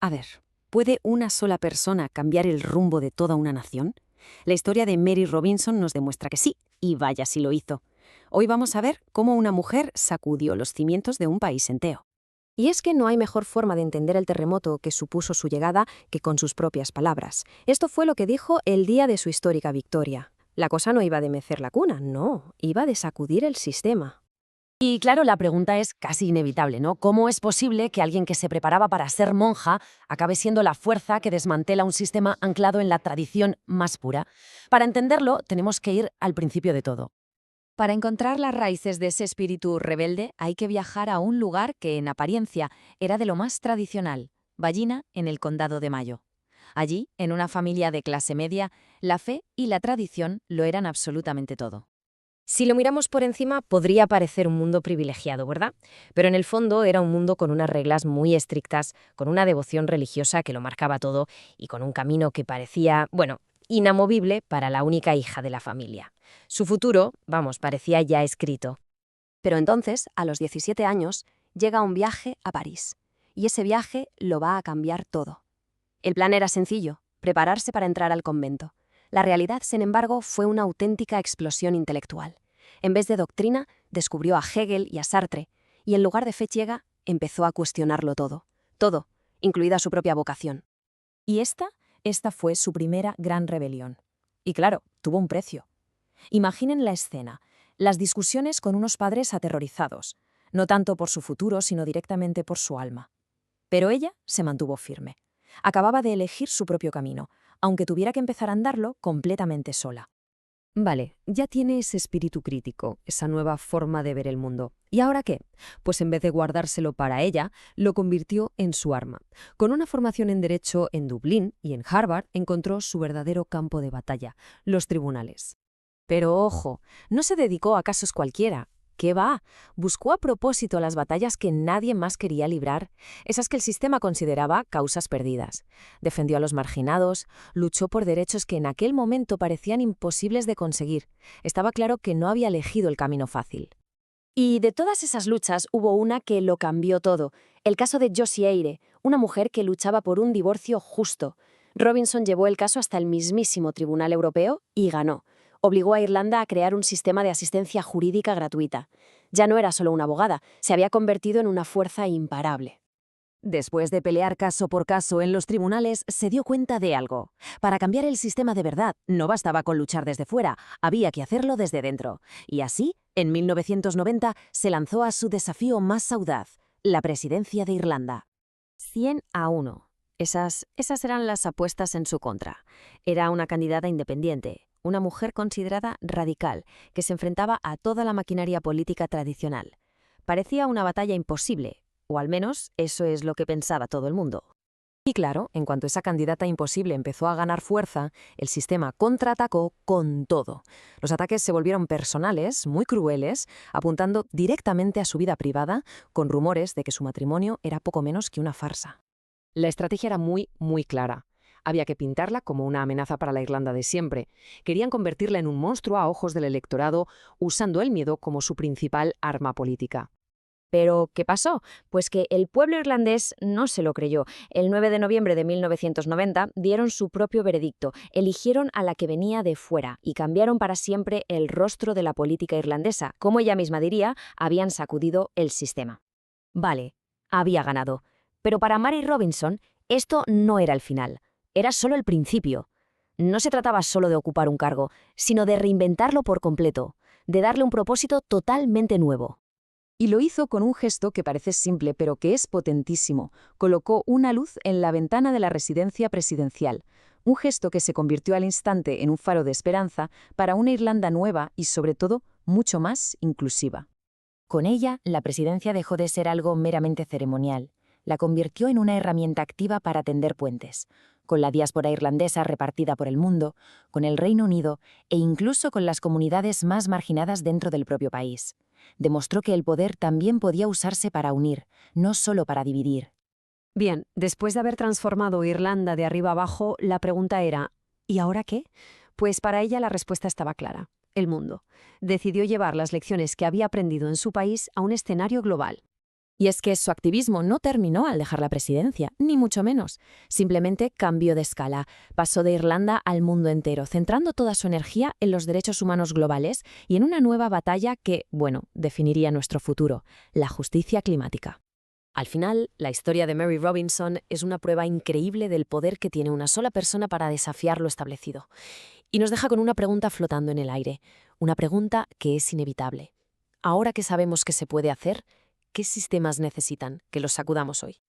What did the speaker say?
A ver, ¿puede una sola persona cambiar el rumbo de toda una nación? La historia de Mary Robinson nos demuestra que sí, y vaya si lo hizo. Hoy vamos a ver cómo una mujer sacudió los cimientos de un país entero. Y es que no hay mejor forma de entender el terremoto que supuso su llegada que con sus propias palabras. Esto fue lo que dijo el día de su histórica victoria. La cosa no iba de mecer la cuna, no, iba de sacudir el sistema. Y claro, la pregunta es casi inevitable, ¿no? ¿Cómo es posible que alguien que se preparaba para ser monja acabe siendo la fuerza que desmantela un sistema anclado en la tradición más pura? Para entenderlo, tenemos que ir al principio de todo. Para encontrar las raíces de ese espíritu rebelde hay que viajar a un lugar que, en apariencia, era de lo más tradicional, Ballina, en el Condado de Mayo. Allí, en una familia de clase media, la fe y la tradición lo eran absolutamente todo. Si lo miramos por encima, podría parecer un mundo privilegiado, ¿verdad? Pero en el fondo era un mundo con unas reglas muy estrictas, con una devoción religiosa que lo marcaba todo y con un camino que parecía, bueno, inamovible para la única hija de la familia. Su futuro, vamos, parecía ya escrito. Pero entonces, a los 17 años, llega un viaje a París. Y ese viaje lo va a cambiar todo. El plan era sencillo, prepararse para entrar al convento. La realidad, sin embargo, fue una auténtica explosión intelectual. En vez de doctrina, descubrió a Hegel y a Sartre, y en lugar de fe ciega, empezó a cuestionarlo todo. Todo, incluida su propia vocación. Y esta fue su primera gran rebelión. Y claro, tuvo un precio. Imaginen la escena, las discusiones con unos padres aterrorizados, no tanto por su futuro, sino directamente por su alma. Pero ella se mantuvo firme. Acababa de elegir su propio camino, aunque tuviera que empezar a andarlo completamente sola. Vale, ya tiene ese espíritu crítico, esa nueva forma de ver el mundo. ¿Y ahora qué? Pues en vez de guardárselo para ella, lo convirtió en su arma. Con una formación en Derecho en Dublín y en Harvard, encontró su verdadero campo de batalla, los tribunales. Pero ojo, no se dedicó a casos cualquiera. ¿Qué va? Buscó a propósito las batallas que nadie más quería librar, esas que el sistema consideraba causas perdidas. Defendió a los marginados, luchó por derechos que en aquel momento parecían imposibles de conseguir. Estaba claro que no había elegido el camino fácil. Y de todas esas luchas hubo una que lo cambió todo, el caso de Josie Eyre, una mujer que luchaba por un divorcio justo. Robinson llevó el caso hasta el mismísimo Tribunal Europeo y ganó. Obligó a Irlanda a crear un sistema de asistencia jurídica gratuita. Ya no era solo una abogada, se había convertido en una fuerza imparable. Después de pelear caso por caso en los tribunales, se dio cuenta de algo. Para cambiar el sistema de verdad, no bastaba con luchar desde fuera, había que hacerlo desde dentro. Y así, en 1990, se lanzó a su desafío más audaz, la presidencia de Irlanda. 100-1. Esas eran las apuestas en su contra. Era una candidata independiente, una mujer considerada radical, que se enfrentaba a toda la maquinaria política tradicional. Parecía una batalla imposible, o al menos eso es lo que pensaba todo el mundo. Y claro, en cuanto esa candidata imposible empezó a ganar fuerza, el sistema contraatacó con todo. Los ataques se volvieron personales, muy crueles, apuntando directamente a su vida privada, con rumores de que su matrimonio era poco menos que una farsa. La estrategia era muy clara. Había que pintarla como una amenaza para la Irlanda de siempre. Querían convertirla en un monstruo a ojos del electorado, usando el miedo como su principal arma política. ¿Pero qué pasó? Pues que el pueblo irlandés no se lo creyó. El 9 de noviembre de 1990 dieron su propio veredicto, eligieron a la que venía de fuera y cambiaron para siempre el rostro de la política irlandesa. Como ella misma diría, habían sacudido el sistema. Vale, había ganado. Pero para Mary Robinson, esto no era el final. Era solo el principio. No se trataba solo de ocupar un cargo, sino de reinventarlo por completo, de darle un propósito totalmente nuevo. Y lo hizo con un gesto que parece simple, pero que es potentísimo. Colocó una luz en la ventana de la residencia presidencial. Un gesto que se convirtió al instante en un faro de esperanza para una Irlanda nueva y, sobre todo, mucho más inclusiva. Con ella, la presidencia dejó de ser algo meramente ceremonial. La convirtió en una herramienta activa para tender puentes, con la diáspora irlandesa repartida por el mundo, con el Reino Unido e incluso con las comunidades más marginadas dentro del propio país. Demostró que el poder también podía usarse para unir, no solo para dividir. Bien, después de haber transformado Irlanda de arriba abajo, la pregunta era, ¿y ahora qué? Pues para ella la respuesta estaba clara, el mundo. Decidió llevar las lecciones que había aprendido en su país a un escenario global. Y es que su activismo no terminó al dejar la presidencia, ni mucho menos. Simplemente cambió de escala. Pasó de Irlanda al mundo entero, centrando toda su energía en los derechos humanos globales y en una nueva batalla que, bueno, definiría nuestro futuro, la justicia climática. Al final, la historia de Mary Robinson es una prueba increíble del poder que tiene una sola persona para desafiar lo establecido. Y nos deja con una pregunta flotando en el aire, una pregunta que es inevitable. Ahora que sabemos qué se puede hacer, ¿qué sistemas necesitan que los sacudamos hoy?